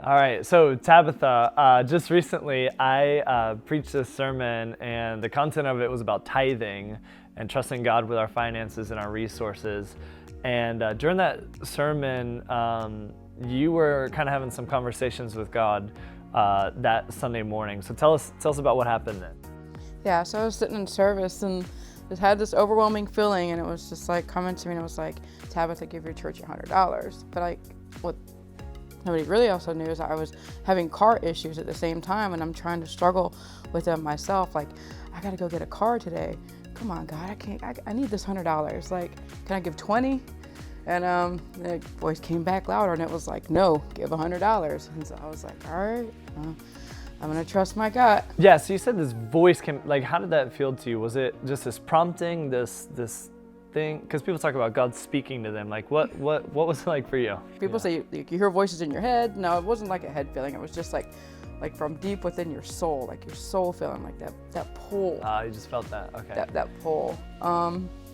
All right, so Tabitha, just recently I preached this sermon, and the content of it was about tithing and trusting God with our finances and our resources. And during that sermon, you were kind of having some conversations with God that Sunday morning. So tell us about what happened then. Yeah, so I was sitting in service and just had this overwhelming feeling, and it was just like coming to me, and it was like, Tabitha, give your church $100. But what nobody really also knew is that I was having car issues at the same time, and I'm trying to struggle with them myself. Like, I gotta go get a car today. Come on, God, I need this $100. Like, can I give 20? And the voice came back louder, and it was like, no, give $100. And so I was like, all right, I'm gonna trust my gut. Yeah, so you said this voice came, like, how did that feel to you? Was it just this prompting, this thing? Because people talk about God speaking to them. Like, what was it like for you? People say you hear voices in your head. No, it wasn't like a head feeling. It was just like from deep within your soul, like your soul feeling, like that pull. You just felt that, okay. That pull.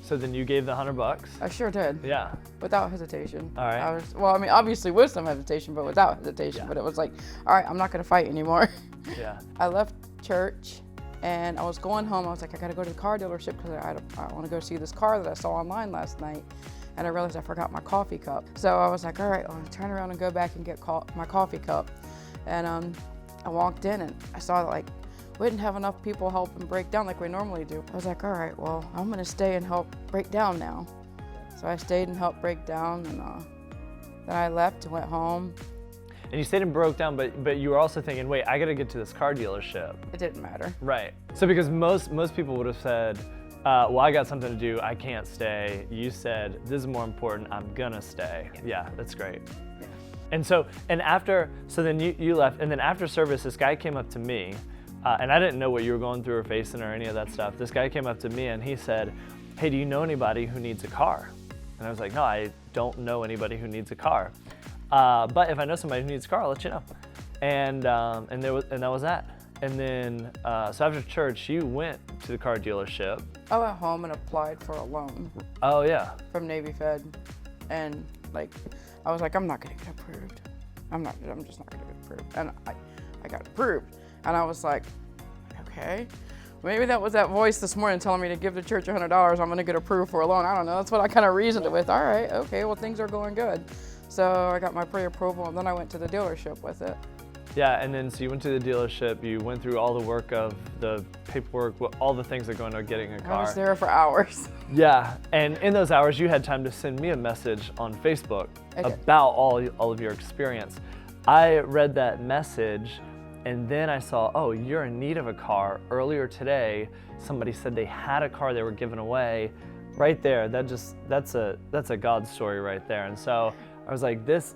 So then you gave the $100? I sure did. Yeah. Without hesitation. All right. Obviously with some hesitation, but without hesitation. Yeah. But it was like, all right, I'm not gonna fight anymore. Yeah. I left church and I was going home. I was like, I gotta go to the car dealership because I want to go see this car that I saw online last night. And I realized I forgot my coffee cup. So I was like, all right, I'm gonna turn around and go back and get my coffee cup. And I walked in and I saw that we didn't have enough people help and break down like we normally do. I was like, all right, well, I'm gonna stay and help break down now. So I stayed and helped break down, and then I left and went home. And you stayed and broke down, but you were also thinking, wait, I gotta get to this car dealership. It didn't matter. Right. So because most people would have said, well, I got something to do, I can't stay. You said, this is more important, I'm gonna stay. Yeah, that's great. Yeah. And so then you left, and then after service, this guy came up to me, and I didn't know what you were going through or facing or any of that stuff. This guy came up to me and he said, hey, do you know anybody who needs a car? And I was like, no, I don't know anybody who needs a car. But if I know somebody who needs a car, I'll let you know. And that was that. And then, so after church, you went to the car dealership. I went home and applied for a loan. Oh, yeah. From Navy Fed. And I was like, I'm not gonna get approved. I'm just not gonna get approved. And I got approved. And I was like, okay, maybe that was that voice this morning telling me to give the church $100. I'm gonna get approved for a loan. I don't know. That's what I kind of reasoned it with. All right, okay, well, things are going good. So I got my pre-approval, and then I went to the dealership with it. Yeah, and then so you went to the dealership, you went through all the work of the paperwork, all the things that go into getting a car. I was there for hours. Yeah, and in those hours, you had time to send me a message on Facebook about all of your experience. I read that message, and then I saw, oh, you're in need of a car. Earlier today, somebody said they had a car they were giving away. Right there, that's a God story right there. And so I was like, that's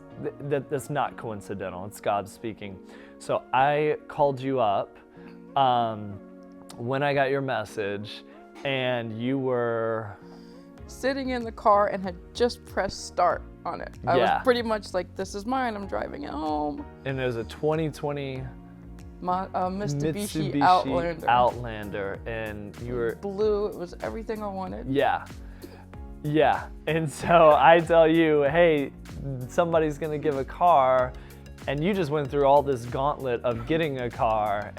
not coincidental. It's God speaking. So I called you up when I got your message, and you were sitting in the car and had just pressed start on it. I was pretty much like, this is mine. I'm driving it home. And it was a 2020 Mitsubishi Outlander, and you were blue. It was everything I wanted. Yeah. And so I tell you, hey, somebody's gonna give a car, and you just went through all this gauntlet of getting a car.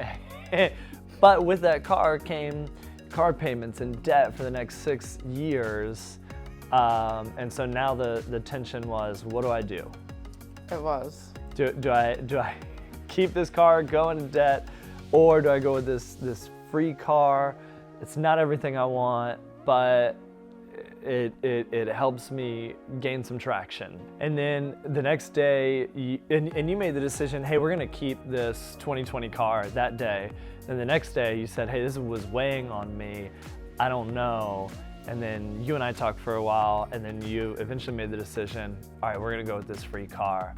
But with that car came car payments and debt for the next 6 years. And so now the tension was, what do I do? It was. Do I keep this car, go into debt, or do I go with this free car? It's not everything I want, but it helps me gain some traction. And then the next day, you made the decision, hey, we're gonna keep this 2020 car that day. And the next day you said, hey, this was weighing on me, I don't know. And then you and I talked for a while, and then you eventually made the decision, all right, we're gonna go with this free car.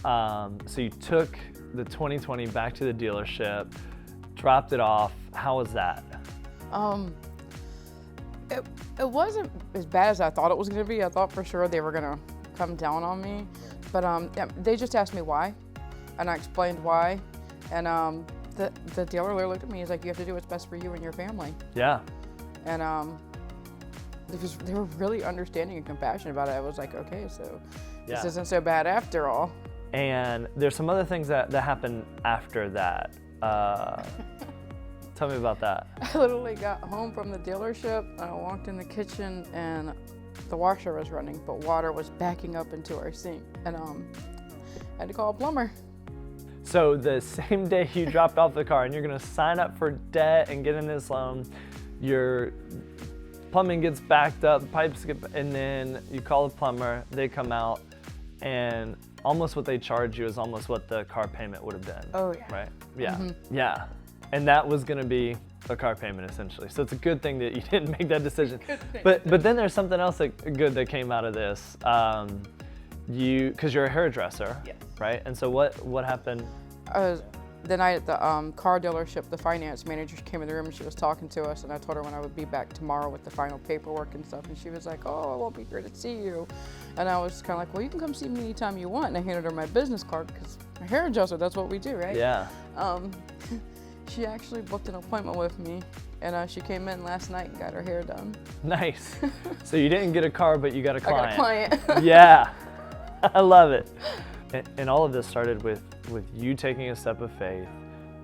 So you took the 2020 back to the dealership, dropped it off. How was that? It wasn't as bad as I thought it was gonna be. I thought for sure they were gonna come down on me, but they just asked me why, and I explained why, and the dealer looked at me. He's like, you have to do what's best for you and your family. Yeah. And they were really understanding and compassionate about it. I was like, okay, so this isn't so bad after all. And there's some other things that happened after that. Tell me about that. I literally got home from the dealership and I walked in the kitchen and the washer was running, but water was backing up into our sink, and I had to call a plumber. So the same day you dropped off the car and you're gonna sign up for debt and get in this loan, your plumbing gets backed up, pipes get, and then you call the plumber, they come out, and almost what they charge you is almost what the car payment would have been. Oh yeah. Right? Yeah. Mm-hmm. Yeah. And that was gonna be a car payment essentially. So it's a good thing that you didn't make that decision. But then there's something else good that came out of this. Because you're a hairdresser, Yes. right? And so what happened? The night at the car dealership, the finance manager came in the room and she was talking to us, and I told her when I would be back tomorrow with the final paperwork and stuff, and she was like, "Oh, I won't be here to see you," and I was kind of like, "Well, you can come see me anytime you want," and I handed her my business card because I'm a hairdresser, that's what we do, right? Yeah. She actually booked an appointment with me, and she came in last night and got her hair done. Nice. So you didn't get a car, but you got a client. I got a client. Yeah. I love it. And all of this started with you taking a step of faith,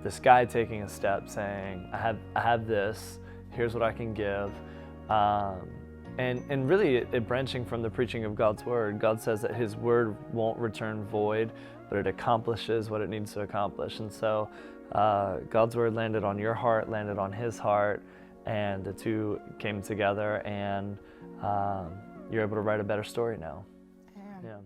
this guy taking a step saying, I have this, here's what I can give. And really it branching from the preaching of God's word. God says that his word won't return void, but it accomplishes what it needs to accomplish. And so God's word landed on your heart, landed on his heart, and the two came together, and you're able to write a better story now. Yeah. Yeah.